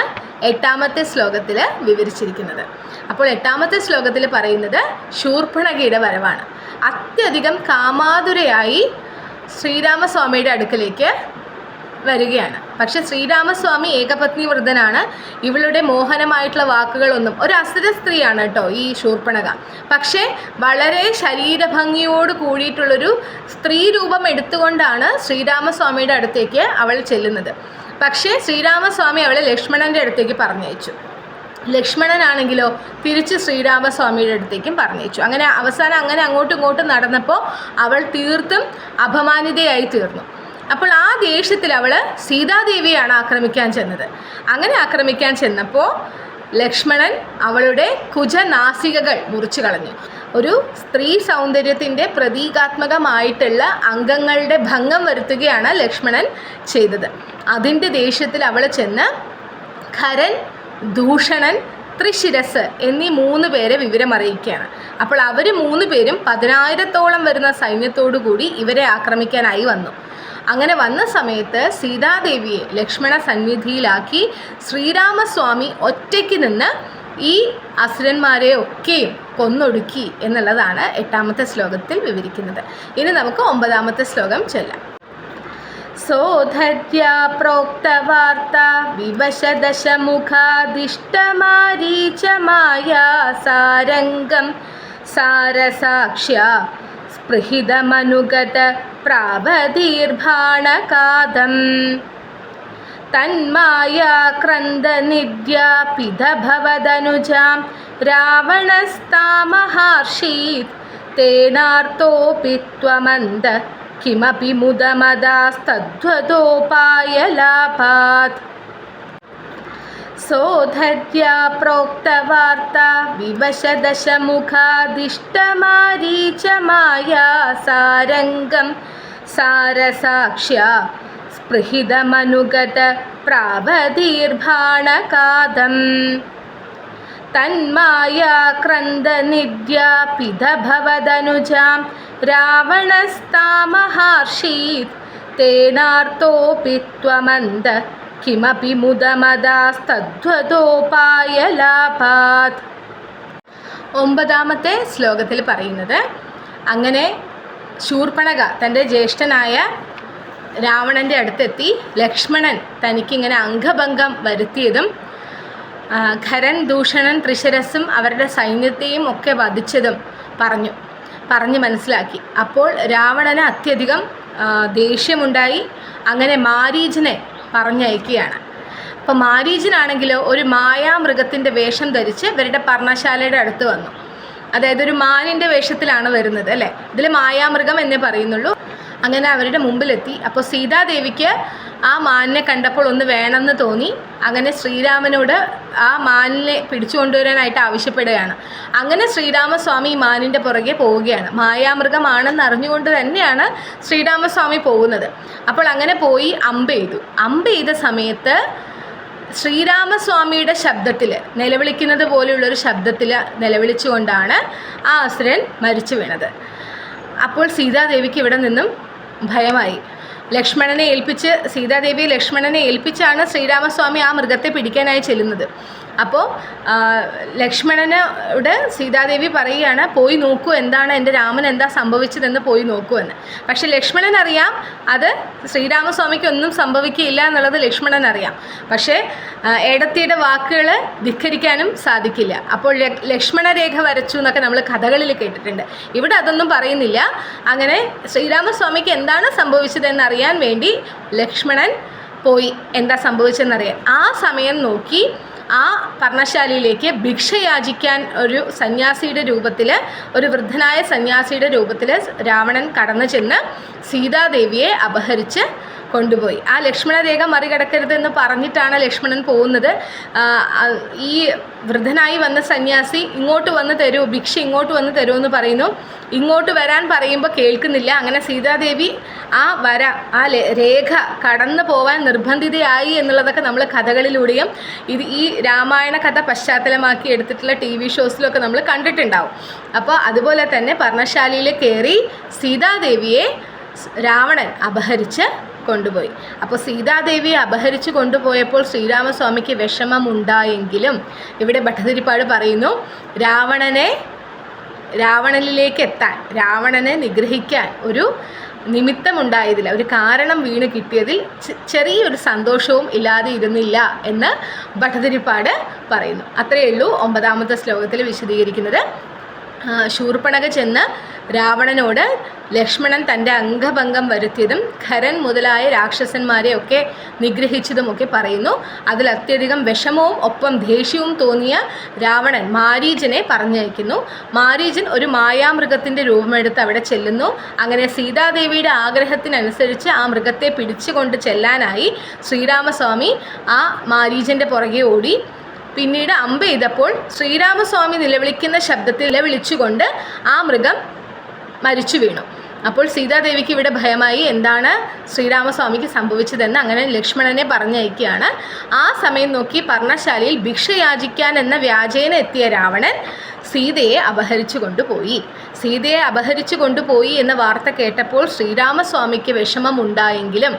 8ാമത്തെ ശ്ലോകത്തിൽ വിവരിച്ചിരിക്കുന്നത്. അപ്പോൾ 8ാമത്തെ ശ്ലോകത്തിൽ പറയുന്നത് ശൂർപ്പണഖയുടെ വരവാണ്. അത്യധികം കാമാതുരയായി ശ്രീരാമസ്വാമിയുടെ അടുക്കലേക്ക് വരികയാണ്. പക്ഷെ ശ്രീരാമസ്വാമി ഏകപത്നി വ്രതനാണ്. ഇവളുടെ മോഹനമായിട്ടുള്ള വാക്കുകളൊന്നും, ഒരു അസുര സ്ത്രീയാണ് കേട്ടോ ഈ ശൂർപ്പണഖ. പക്ഷേ വളരെ ശരീരഭംഗിയോട് കൂടിയിട്ടുള്ളൊരു സ്ത്രീ രൂപം എടുത്തുകൊണ്ടാണ് ശ്രീരാമസ്വാമിയുടെ അടുത്തേക്ക് അവൾ ചെല്ലുന്നത്. പക്ഷേ ശ്രീരാമസ്വാമി അവളെ ലക്ഷ്മണൻ്റെ അടുത്തേക്ക് പറഞ്ഞയച്ചു. ലക്ഷ്മണനാണെങ്കിലോ തിരിച്ച് ശ്രീരാമസ്വാമിയുടെ അടുത്തേക്കും പറഞ്ഞയച്ചു. അങ്ങനെ അവസാനം അങ്ങനെ അങ്ങോട്ടും ഇങ്ങോട്ടും നടന്നപ്പോൾ അവൾ തീർത്തും അപമാനിതയായി തീർന്നു. അപ്പോൾ ആ ദേഷ്യത്തിൽ അവൾ സീതാദേവിയാണ് ആക്രമിക്കാൻ ചെന്നത്. അങ്ങനെ ആക്രമിക്കാൻ ചെന്നപ്പോൾ ലക്ഷ്മണൻ അവളുടെ കുജനാസികകൾ മുറിച്ചു കളഞ്ഞു. ഒരു സ്ത്രീ സൗന്ദര്യത്തിൻ്റെ പ്രതീകാത്മകമായിട്ടുള്ള അംഗങ്ങളുടെ ഭംഗം വരുത്തുകയാണ് ലക്ഷ്മണൻ ചെയ്തത്. അതിൻ്റെ ദേഷ്യത്തിൽ അവൾ ചെന്ന് ഖരൻ, ദൂഷണൻ, ത്രിശിരസ് എന്നീ 3 പേരെ വിവരമറിയിക്കുകയാണ്. അപ്പോൾ അവർ 3 പേരും 10,000-ഓളം വരുന്ന സൈന്യത്തോടു കൂടി ഇവരെ ആക്രമിക്കാനായി വന്നു. അങ്ങനെ വന്ന സമയത്ത് സീതാദേവിയെ ലക്ഷ്മണ സന്നിധിയിലാക്കി ശ്രീരാമസ്വാമി ഒറ്റയ്ക്ക് നിന്ന് ഈ അസുരന്മാരെ ഒക്കെയും കൊന്നൊടുക്കി എന്നുള്ളതാണ് 8ാമത്തെ ശ്ലോകത്തിൽ വിവരിക്കുന്നത്. ഇനി നമുക്ക് 9ാമത്തെ ശ്ലോകം ചൊല്ലാം. സോധര്യാ പ്രോക്തവാർത്ത വിവശദശമുഖാദിഷ്ടമാരീചമായാ സാരംഗം സാരസാക്ഷ്യ സ്പൃഹിതമനുഗത പ്രാവതീർഭാണകാദം തന്മായാക്രന്ദനിദ്യാപിതഭവദനുജാം രാവണസ്താമഹർഷീത് തേനാർത്തോപി ത്വമന്ത കിമപി മുദമദാസ്തദ്വതോപായലാഭാത്. സോധര്യാ പ്രോക്തവാർത്ത വിവശദശമുഖാദിഷ്ടമാരീചമായാ സാരംഗം സാരസാക്ഷ്യ സ്പൃഹിതമനുഗത പ്രാവതീർഭാണകാദം തന്മായാക്രന്ദനിദ്യാപിതഭവദനുജാം രാവണസ്താമഹർഷീത് തേനാർത്തോപി ത്വമന്ത കിമപി മുദമദാസ്തദ്വതോപായലാഭാത്. 9ാമത്തെ ശ്ലോകത്തിൽ പറയുന്നത്, അങ്ങനെ ശൂർപ്പണഖ തൻ്റെ ജ്യേഷ്ഠനായ രാവണൻ്റെ അടുത്തെത്തി ലക്ഷ്മണൻ തനിക്കിങ്ങനെ അംഗഭംഗം വരുത്തിയതും ഖരൻ, ദൂഷണൻ, ത്രിശരസും അവരുടെ സൈന്യത്തെയും ഒക്കെ വധിച്ചതും പറഞ്ഞ് മനസ്സിലാക്കി. അപ്പോൾ രാവണന് അത്യധികം ദേഷ്യമുണ്ടായി. അങ്ങനെ മാരീചനെ പറഞ്ഞയക്കുകയാണ്. അപ്പോൾ മാരീചനാണെങ്കിലോ ഒരു മായാമൃഗത്തിൻ്റെ വേഷം ധരിച്ച് ഇവരുടെ പർണശാലയുടെ അടുത്ത് വന്നു. അതായത് ഒരു മാനിൻ്റെ വേഷത്തിലാണ് വരുന്നത് അല്ലേ, ഇതിൽ മായാമൃഗം എന്നേ പറയുന്നുള്ളൂ. അങ്ങനെ അവരുടെ മുമ്പിലെത്തി. അപ്പോൾ സീതാദേവിക്ക് ആ മാനിനെ കണ്ടപ്പോൾ ഒന്ന് വേണമെന്ന് തോന്നി. അങ്ങനെ ശ്രീരാമനോട് ആ മാനിനെ പിടിച്ചു കൊണ്ടുവരാനായിട്ട് ആവശ്യപ്പെടുകയാണ്. അങ്ങനെ ശ്രീരാമസ്വാമി ഈ മാനിൻ്റെ പുറകെ പോവുകയാണ്. മായാമൃഗമാണെന്ന് അറിഞ്ഞുകൊണ്ട് തന്നെയാണ് ശ്രീരാമസ്വാമി പോകുന്നത്. അപ്പോൾ അങ്ങനെ പോയി അമ്പ് ചെയ്ത സമയത്ത് ശ്രീരാമസ്വാമിയുടെ ശബ്ദത്തിൽ, നിലവിളിക്കുന്നത് പോലെയുള്ളൊരു ശബ്ദത്തിൽ നിലവിളിച്ചുകൊണ്ടാണ് ആ അസുരൻ മരിച്ചു വീണത്. അപ്പോൾ സീതാദേവിക്ക് ഇവിടെ നിന്നും ഭയമായി. സീതാദേവിയെ ലക്ഷ്മണനെ ഏൽപ്പിച്ചാണ് ശ്രീരാമസ്വാമി ആ മൃഗത്തെ പിടിക്കാനായി ചെല്ലുന്നത്. അപ്പോൾ ലക്ഷ്മണനോട് സീതാദേവി പറയുകയാണ്, പോയി നോക്കൂ, എന്താണ് എൻ്റെ രാമൻ എന്താ സംഭവിച്ചതെന്ന് പോയി നോക്കൂ എന്ന്. പക്ഷെ ലക്ഷ്മണൻ അറിയാം അത് ശ്രീരാമസ്വാമിക്ക് ഒന്നും സംഭവിക്കില്ല എന്നുള്ളത് ലക്ഷ്മണൻ അറിയാം. പക്ഷേ ഏടത്തിയുടെ വാക്കുകൾ ധിക്കരിക്കാനും സാധിക്കില്ല. അപ്പോൾ ലക്ഷ്മണരേഖ വരച്ചു എന്നൊക്കെ നമ്മൾ കഥകളിൽ കേട്ടിട്ടുണ്ട്. ഇവിടെ അതൊന്നും പറയുന്നില്ല. അങ്ങനെ ശ്രീരാമസ്വാമിക്ക് എന്താണ് സംഭവിച്ചതെന്ന് അറിയാൻ വേണ്ടി ലക്ഷ്മണൻ പോയി എന്താ സംഭവിച്ചതെന്നറിയാൻ. ആ സമയം നോക്കി ആ പർണശാലയിലേക്ക് ഭിക്ഷയാചിക്കാൻ ഒരു സന്യാസിയുടെ രൂപത്തിൽ, ഒരു വൃദ്ധനായ സന്യാസിയുടെ രൂപത്തിൽ രാവണൻ കടന്നു ചെന്ന് സീതാദേവിയെ അപഹരിച്ച് കൊണ്ടുപോയി. ആ ലക്ഷ്മണരേഖ മറികടക്കരുതെന്ന് പറഞ്ഞിട്ടാണ് ലക്ഷ്മണൻ പോകുന്നത്. ഈ വൃദ്ധനായി വന്ന സന്യാസി ഇങ്ങോട്ട് വന്ന് തരൂ, ഭിക്ഷ ഇങ്ങോട്ട് വന്ന് തരുമെന്ന് പറയുന്നു. ഇങ്ങോട്ട് വരാൻ പറയുമ്പോൾ കേൾക്കുന്നില്ല. അങ്ങനെ സീതാദേവി ആ രേഖ കടന്നു പോവാൻ നിർബന്ധിതയായി എന്നുള്ളതൊക്കെ നമ്മൾ കഥകളിലൂടെയും ഈ രാമായണ കഥ പശ്ചാത്തലമാക്കി എടുത്തിട്ടുള്ള TV ഷോസിലൊക്കെ നമ്മൾ കണ്ടിട്ടുണ്ടാവും. അപ്പോൾ അതുപോലെ തന്നെ പർണശാലയിൽ കയറി സീതാദേവിയെ രാവണൻ അപഹരിച്ച് കൊണ്ടുപോയി. അപ്പോൾ സീതാദേവിയെ അപഹരിച്ചു കൊണ്ടുപോയപ്പോൾ ശ്രീരാമസ്വാമിക്ക് വിഷമമുണ്ടായെങ്കിലും ഇവിടെ ഭട്ടതിരിപ്പാട് പറയുന്നു, രാവണനിലേക്ക് എത്താൻ, രാവണനെ നിഗ്രഹിക്കാൻ ഒരു നിമിത്തമുണ്ടായതില്ല, ഒരു കാരണം വീണ് കിട്ടിയതിൽ ചെറിയൊരു സന്തോഷവും ഇല്ലാതെ ഇരുന്നില്ല എന്ന് ഭട്ടതിരിപ്പാട് പറയുന്നു. അത്രയേ ഉള്ളൂ 9ാമത്തെ ശ്ലോകത്തിൽ വിശദീകരിക്കുന്നത്. ശൂർപ്പണഖ ചെന്ന് രാവണനോട് ലക്ഷ്മണൻ തൻ്റെ അംഗഭംഗം വരുത്തിയതും ഖരൻ മുതലായ രാക്ഷസന്മാരെയൊക്കെ നിഗ്രഹിച്ചതുമൊക്കെ പറയുന്നു. അതിൽ അത്യധികം വിഷമവും ഒപ്പം ദേഷ്യവും തോന്നിയ രാവണൻ മാരീചനെ പറഞ്ഞയക്കുന്നു. മാരീചൻ ഒരു മായാമൃഗത്തിൻ്റെ രൂപമെടുത്ത് അവിടെ ചെല്ലുന്നു. അങ്ങനെ സീതാദേവിയുടെ ആഗ്രഹത്തിനനുസരിച്ച് ആ മൃഗത്തെ പിടിച്ചുകൊണ്ട് ചെല്ലാനായി ശ്രീരാമസ്വാമി ആ മാരീചൻ്റെ പുറകെ ഓടി. പിന്നീട് അമ്പ് ചെയ്തപ്പോൾ ശ്രീരാമസ്വാമി നിലവിളിക്കുന്ന ശബ്ദത്തിൽ നിലവിളിച്ചുകൊണ്ട് ആ മൃഗം മരിച്ചു വീണു. അപ്പോൾ സീതാദേവിക്ക് ഇവിടെ ഭയമായി, എന്താണ് ശ്രീരാമസ്വാമിക്ക് സംഭവിച്ചതെന്ന്. അങ്ങനെ ലക്ഷ്മണനെ പറഞ്ഞയക്കുകയാണ്. ആ സമയം നോക്കി പർണശാലയിൽ ഭിക്ഷയാചിക്കാൻ എന്ന വ്യാജേന എത്തിയ രാവണൻ സീതയെ അപഹരിച്ചു കൊണ്ടുപോയി എന്ന വാർത്ത കേട്ടപ്പോൾ ശ്രീരാമസ്വാമിക്ക് വിഷമമുണ്ടായെങ്കിലും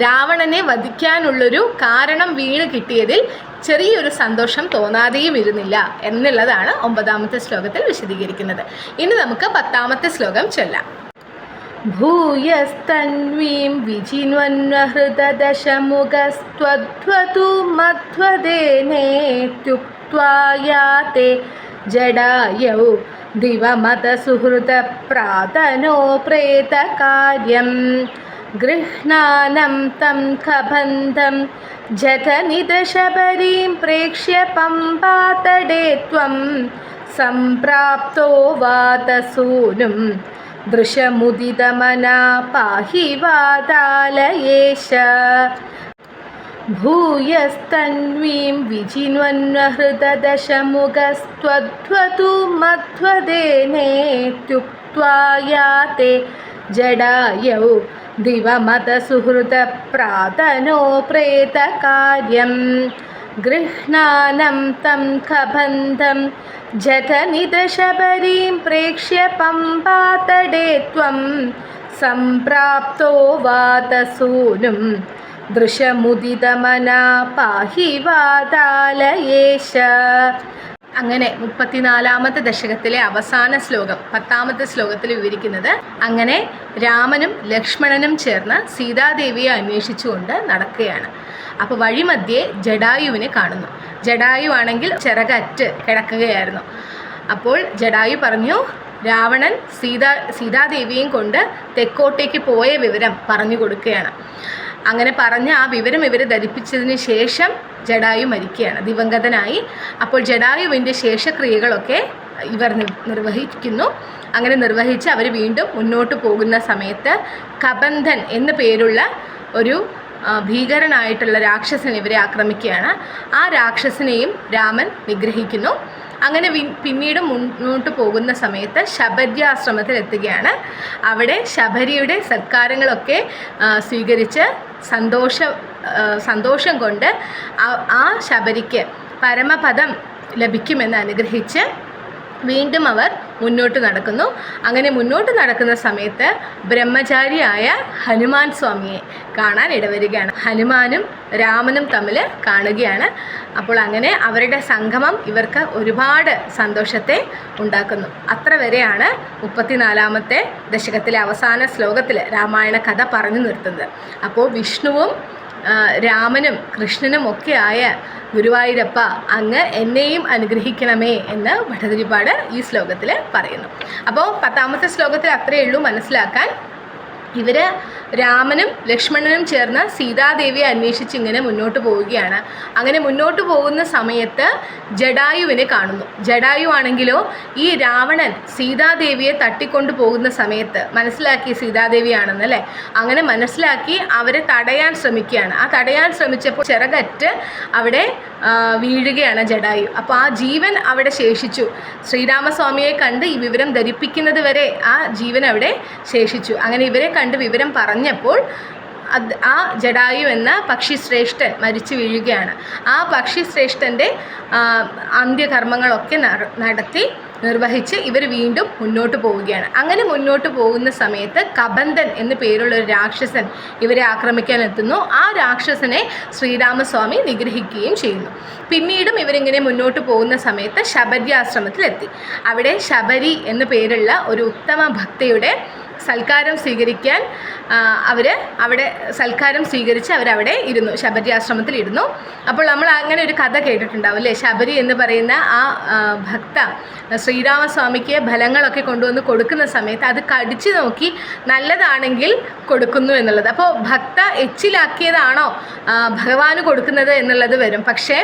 രാവണനെ വധിക്കാനുള്ളൊരു കാരണം വീണ് കിട്ടിയതിൽ ചെറിയൊരു സന്തോഷം തോന്നാതെയും ഇരുന്നില്ല എന്നുള്ളതാണ് 9ാമത്തെ ശ്ലോകത്തിൽ വിശദീകരിക്കുന്നത്. ഇനി നമുക്ക് 10ാമത്തെ ശ്ലോകം ചൊല്ലാം. ഭൂയസ്തന്വീം വിജിന്വന്വഹൃതദശമുഖസ്ത്വധ്വതു മധ്വദേനേത്യുക്ത്വാ യാത്തെ ജഡായൗ ദിവമതസുഹൃതപ്രാതനോ പ്രേതകാര്യം ഗൃഹ്ണാനം തം ഖബന്ധം ജഥനിദശബരീം പ്രേക്ഷ്യ പമ്പാതടേ ത്വം സംപ്രാപ്തോ വാതസൂനും ദൃശമുദിതമനാ പാഹി വാതാലയേശ. ഭൂയസ്തന്വീം വിജിന്വന്വഹൃതദശമുഖസ്ത്വധ്വതു മധ്വദേനേത്യുക്ത്വാ യാത്തെ ജഡായൗ ദിവമതസുഹൃതപ്രാതനോ പ്രേതകാര്യം ഗൃഹ്ണാനം തം ഖബന്ധം ജഥനിദശബരീം പ്രേക്ഷ്യ പമ്പാതടേ ത്വം സംപ്രാപ്തോ വാതസൂനും ദൃശമുദിതമനാ പാഹി വാതാലയേശ. അങ്ങനെ 34-ാമത്തെ ദശകത്തിലെ അവസാന ശ്ലോകം 10-ാമത്തെ ശ്ലോകത്തിൽ വിവരിക്കുന്നത്, അങ്ങനെ രാമനും ലക്ഷ്മണനും ചേർന്ന് സീതാദേവിയെ അന്വേഷിച്ചുകൊണ്ട് നടക്കുകയാണ്. അപ്പോൾ വഴിമധ്യേ ജടായുവിനെ കാണുന്നു. ജടായു ആണെങ്കിൽ ചിറകറ്റ് കിടക്കുകയായിരുന്നു. അപ്പോൾ ജടായു പറഞ്ഞു, രാവണൻ സീതാദേവിയെയും കൊണ്ട് തെക്കോട്ടേക്ക് പോയ വിവരം പറഞ്ഞു കൊടുക്കുകയാണ്. അങ്ങനെ പറഞ്ഞ് ആ വിവരം ഇവർ ധരിപ്പിച്ചതിന് ശേഷം ജടായു മരിക്കുകയാണ്, ദിവംഗതനായി. അപ്പോൾ ജടായുവിൻ്റെ ശേഷക്രിയകളൊക്കെ ഇവർ നിർവഹിക്കുന്നു. അങ്ങനെ നിർവഹിച്ച് അവർ വീണ്ടും മുന്നോട്ട് പോകുന്ന സമയത്ത് കബന്ധൻ എന്നു പേരുള്ള ഒരു ഭീകരനായിട്ടുള്ള രാക്ഷസൻ ഇവരെ ആക്രമിക്കുകയാണ്. ആ രാക്ഷസനെയും രാമൻ നിഗ്രഹിക്കുന്നു. അങ്ങനെ പിന്നീട് മുന്നോട്ട് പോകുന്ന സമയത്ത് ശബര്യാശ്രമത്തിൽ എത്തുകയാണ്. അവിടെ ശബരിയുടെ സത്കാരങ്ങളൊക്കെ സ്വീകരിച്ച് സന്തോഷം കൊണ്ട് ആ ശബരിക്ക് പരമപദം ലഭിക്കുമെന്ന് അനുഗ്രഹിച്ച് വീണ്ടും അവർ മുന്നോട്ട് നടക്കുന്നു. അങ്ങനെ മുന്നോട്ട് നടക്കുന്ന സമയത്ത് ബ്രഹ്മചാരിയായ ഹനുമാൻ സ്വാമിയെ കാണാൻ ഇടവരികയാണ്. ഹനുമാനും രാമനും തമ്മിൽ കാണുകയാണ്. അപ്പോൾ അങ്ങനെ അവരുടെ സംഗമം ഇവർക്ക് ഒരുപാട് സന്തോഷത്തെ ഉണ്ടാക്കുന്നു. അത്ര വരെയാണ് 34-ാമത്തെ ദശകത്തിലെ അവസാന ശ്ലോകത്തിൽ രാമായണ കഥ പറഞ്ഞു നിർത്തുന്നത്. അപ്പോൾ വിഷ്ണുവും രാമനും കൃഷ്ണനും ഒക്കെയായ ഗുരുവായൂരപ്പ, അങ്ങ് എന്നെയും അനുഗ്രഹിക്കണമേ എന്ന് ഭട്ടതിരിപ്പാട് ഈ ശ്ലോകത്തിൽ പറയുന്നു. അപ്പോൾ 10-ാമത്തെ ശ്ലോകത്തിൽ അത്രയേ ഉള്ളൂ മനസ്സിലാക്കാൻ. ഇവർ രാമനും ലക്ഷ്മണനും ചേർന്ന് സീതാദേവിയെ അന്വേഷിച്ച് ഇങ്ങനെ മുന്നോട്ട് പോവുകയാണ്. അങ്ങനെ മുന്നോട്ട് പോകുന്ന സമയത്ത് ജടായുവിനെ കാണുന്നു. ജടായു ആണെങ്കിലോ ഈ രാവണൻ സീതാദേവിയെ തട്ടിക്കൊണ്ടു പോകുന്ന സമയത്ത് മനസ്സിലാക്കി സീതാദേവിയാണെന്നല്ലേ, അങ്ങനെ മനസ്സിലാക്കി അവരെ തടയാൻ ശ്രമിക്കുകയാണ്. ആ തടയാൻ ശ്രമിച്ചപ്പോൾ ചിറകറ്റ് അവിടെ വീഴുകയാണ് ജടായു. അപ്പോൾ ആ ജീവൻ അവിടെ ശേഷിച്ചു. ശ്രീരാമസ്വാമിയെ കണ്ട് ഈ വിവരം ധരിപ്പിക്കുന്നത് വരെ ആ ജീവൻ അവിടെ ശേഷിച്ചു. അങ്ങനെ ഇവരെ കണ്ട് വിവരം പറഞ്ഞപ്പോൾ ആ ജടായു എന്ന പക്ഷിശ്രേഷ്ഠൻ മരിച്ചു വീഴുകയാണ്. ആ പക്ഷിശ്രേഷ്ഠൻ്റെ അന്ത്യകർമ്മങ്ങളൊക്കെ നടത്തി നിർവഹിച്ച് ഇവർ വീണ്ടും മുന്നോട്ട് പോവുകയാണ്. അങ്ങനെ മുന്നോട്ട് പോകുന്ന സമയത്ത് കബന്ധൻ എന്നു പേരുള്ള ഒരു രാക്ഷസൻ ഇവരെ ആക്രമിക്കാൻ എത്തുന്നു. ആ രാക്ഷസനെ ശ്രീരാമസ്വാമി നിഗ്രഹിക്കുകയും ചെയ്യുന്നു. പിന്നീടും ഇവരിങ്ങനെ മുന്നോട്ട് പോകുന്ന സമയത്ത് ശബര്യാശ്രമത്തിലെത്തി. അവിടെ ശബരി എന്നു പേരുള്ള ഒരു ഉത്തമ ഭക്തയുടെ സൽക്കാരം സ്വീകരിക്കാൻ അവിടെ സൽക്കാരം സ്വീകരിച്ച് അവരവിടെ ഇരുന്നു, ശബര്യാശ്രമത്തിൽ ഇരുന്നു. അപ്പോൾ നമ്മൾ അങ്ങനെ ഒരു കഥ കേട്ടിട്ടുണ്ടാവും അല്ലേ, ശബരി എന്ന് പറയുന്ന ആ ഭക്ത ശ്രീരാമസ്വാമിക്ക് ഫലങ്ങളൊക്കെ കൊണ്ടുവന്ന് കൊടുക്കുന്ന സമയത്ത് അത് കടിച്ചു നോക്കി നല്ലതാണെങ്കിൽ കൊടുക്കുന്നു എന്നുള്ളത്. അപ്പോൾ ഭക്ത എച്ചിലാക്കിയതാണോ ഭഗവാന് കൊടുക്കുന്നത് എന്നുള്ളത് വരും. പക്ഷേ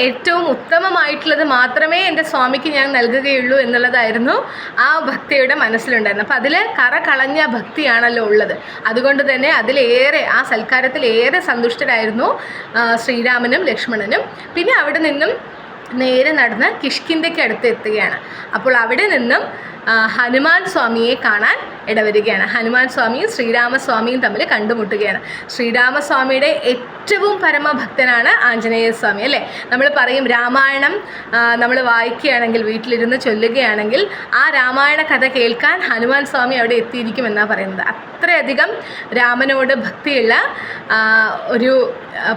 ഏറ്റവും ഉത്തമമായിട്ടുള്ളത് മാത്രമേ എൻ്റെ സ്വാമിക്ക് ഞാൻ നൽകുകയുള്ളൂ എന്നുള്ളതായിരുന്നു ആ ഭക്തയുടെ മനസ്സിലുണ്ടായിരുന്നു. അപ്പോൾ അതിൽ കറ കളഞ്ഞ ഭക്തിയാണല്ലോ ഉള്ളത്. അതുകൊണ്ട് തന്നെ അതിലേറെ ആ സൽക്കാരത്തിലേറെ സന്തുഷ്ടരായിരുന്നു ശ്രീരാമനും ലക്ഷ്മണനും. പിന്നെ അവിടെ നിന്നും നേരെ നടന്ന് കിഷ്കിന്ധയ്ക്ക് അടുത്ത് എത്തുകയാണ്. അപ്പോൾ അവിടെ നിന്നും ഹനുമാൻ സ്വാമിയെ കാണാൻ ഇടവരികയാണ്. ഹനുമാൻ സ്വാമിയും ശ്രീരാമസ്വാമിയും തമ്മിൽ കണ്ടുമുട്ടുകയാണ്. ശ്രീരാമസ്വാമിയുടെ ഏറ്റവും പരമഭക്തനാണ് ആഞ്ജനേയസ്വാമി അല്ലേ. നമ്മൾ പറയും രാമായണം നമ്മൾ വായിക്കുകയാണെങ്കിൽ, വീട്ടിലിരുന്ന് ചൊല്ലുകയാണെങ്കിൽ ആ രാമായണ കഥ കേൾക്കാൻ ഹനുമാൻ സ്വാമി അവിടെ എത്തിയിരിക്കുമെന്നാണ് പറയുന്നത്. അത്രയധികം രാമനോട് ഭക്തിയുള്ള ഒരു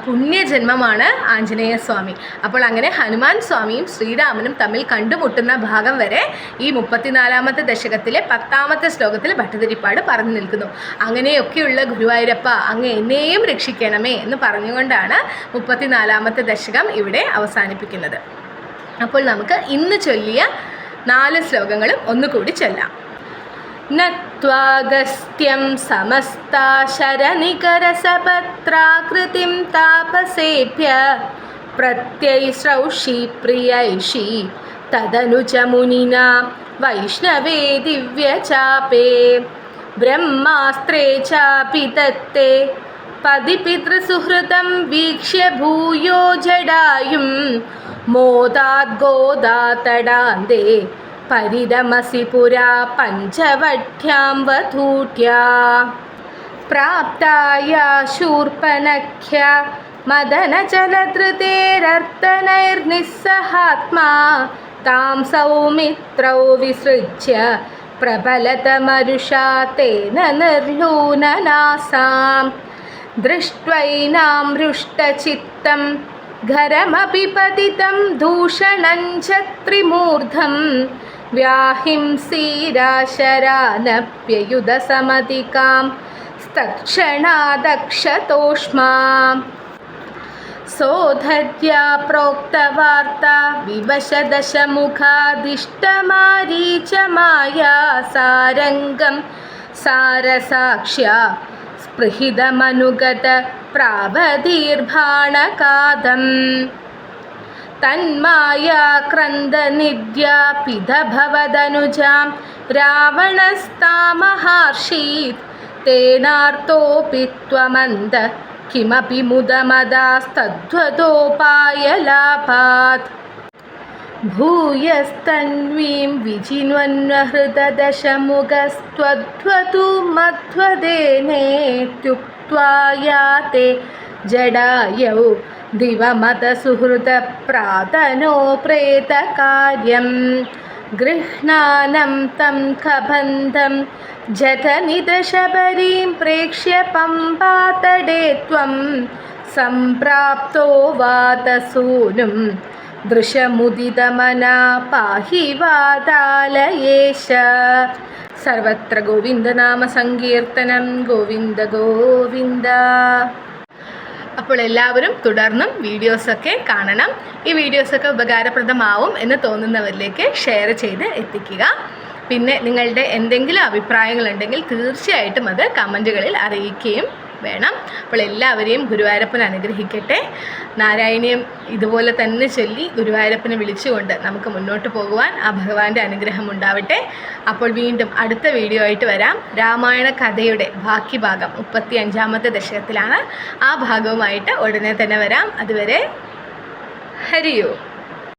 പുണ്യജന്മമാണ് ആഞ്ജനേയസ്വാമി. അപ്പോൾ അങ്ങനെ ഹനുമാൻ സ്വാമിയും ശ്രീരാമനും തമ്മിൽ കണ്ടുമുട്ടുന്ന ഭാഗം വരെ ഈ 34-ാമത്തെ ദശകത്തിലെ 10-ാമത്തെ ശ്ലോകത്തിൽ ഭട്ടതിരിപ്പാട് പറഞ്ഞു നിൽക്കുന്നു. അങ്ങനെയൊക്കെയുള്ള ഗുരുവായൂരപ്പ, അങ്ങ് എന്നെയും രക്ഷിക്കണമേ എന്ന് പറഞ്ഞുകൊണ്ടാണ് 34-ാമത്തെ ദശകം ഇവിടെ അവസാനിപ്പിക്കുന്നത്. അപ്പോൾ നമുക്ക് ഇന്ന് ചൊല്ലിയ 4 ശ്ലോകങ്ങളും ഒന്നുകൂടി ചൊല്ലാം. നത്വാഗസ്ത്യം സമസ്താശരനികരസപത്രാകൃതിം താപസേഭ്യ പ്രത്യൈശ്രൗഷി പ്രിയൈഷി തദനുച മുനിനാ വൈഷ്ണവേ ദിവ്യചാപേ ബ്രഹ്മാസ്ത്രേ ചാപി തത്തേ പതിപിതൃസുഹൃതം വീക്ഷ്യ ഭൂയോ ജടായും മോദാദ്ഗോദാതടാന്തേ പരിരമസി പുരാ പഞ്ചവഠ്യാം വധൂട്യാ പ്രാപ്തായ ശൂർപനഖ്യ മദനചലധൃതേരർത്തനൈർനിസ്സഹാത്മാ താം സൗമിത്രൗ വിസൃജ്യ പ്രബലതമരുഷാ തേന നിർലൂനനാസാം ദൃഷ്ട്വൈനാം ഹൃഷ്ടചിത്തം ഘരമപി പതിതം ദൂഷണം ച ത്രിമൂർധം വ്യാഹിംസീരാശരാനപ്യയുധസമതികാം തക്ഷണാദക്ഷതോഷ്മാം സോധര്യാ പ്രോക്തവാർത്താ വിവശദശമുഖാദിഷ്ടമാരീചമായാ സാരംഗം സാരസാക്ഷ്യാ സ്പൃഹിതമനുഗത പ്രാവതീർഭാണകാദം തന്മായാക്രന്ദനിദ്യാപിതഭവദനുജാം രാവണസ്താമഹാർഷീത് തേനാർത്തോപി ത്വമന്ത കിമപി മുദമദാസ്തദ്വതോപായലാപാത് ഭൂയസ്തന്വീം വിജിന്വന്വഹൃദദശമുഖസ്ത്വദ്വതു മധ്വദേനേത്യുക്ത്വാ യാത്തെ ജഡായൗ ദിവമതസുഹൃതപ്രാതനോ പ്രേതകാര്യം ഗൃഹ്ണാനം തം ഖബന്ധം ജഠനിദശബരീം പ്രേക്ഷ്യ പമ്പാതടേ ത്വം സംപ്രാപ്തോ വാതസൂനും ദൃശമുദിതമനാ പാഹി വാതാലയേശ. സർവത്ര ഗോവിന്ദനാമ സങ്കീർത്തനം. ഗോവിന്ദ ഗോവിന്ദ. അപ്പോൾ എല്ലാവരും തുടർന്നും വീഡിയോസൊക്കെ കാണണം. ഈ വീഡിയോസൊക്കെ ഉപകാരപ്രദമാവും എന്ന് തോന്നുന്നവരിലേക്ക് ഷെയർ ചെയ്ത് എത്തിക്കുക. പിന്നെ നിങ്ങളുടെ എന്തെങ്കിലും അഭിപ്രായങ്ങളുണ്ടെങ്കിൽ തീർച്ചയായിട്ടും അത് കമൻറ്റുകളിൽ അറിയിക്കുകയും വേണം. അപ്പോൾ എല്ലാവരെയും ഗുരുവായൂരപ്പൻ അനുഗ്രഹിക്കട്ടെ. നാരായണീയം ഇതുപോലെ തന്നെ ചൊല്ലി ഗുരുവായൂരപ്പനെ വിളിച്ചുകൊണ്ട് നമുക്ക് മുന്നോട്ട് പോകുവാൻ ആ ഭഗവാന്റെ അനുഗ്രഹം ഉണ്ടാവട്ടെ. അപ്പോൾ വീണ്ടും അടുത്ത വീഡിയോ ആയിട്ട് വരാം. രാമായണ കഥയുടെ ബാക്കി ഭാഗം 35ാമത്തെ ദശകത്തിലാണ്. ആ ഭാഗവുമായിട്ട് ഉടനെ തന്നെ വരാം. അതുവരെ ഹരിയോ.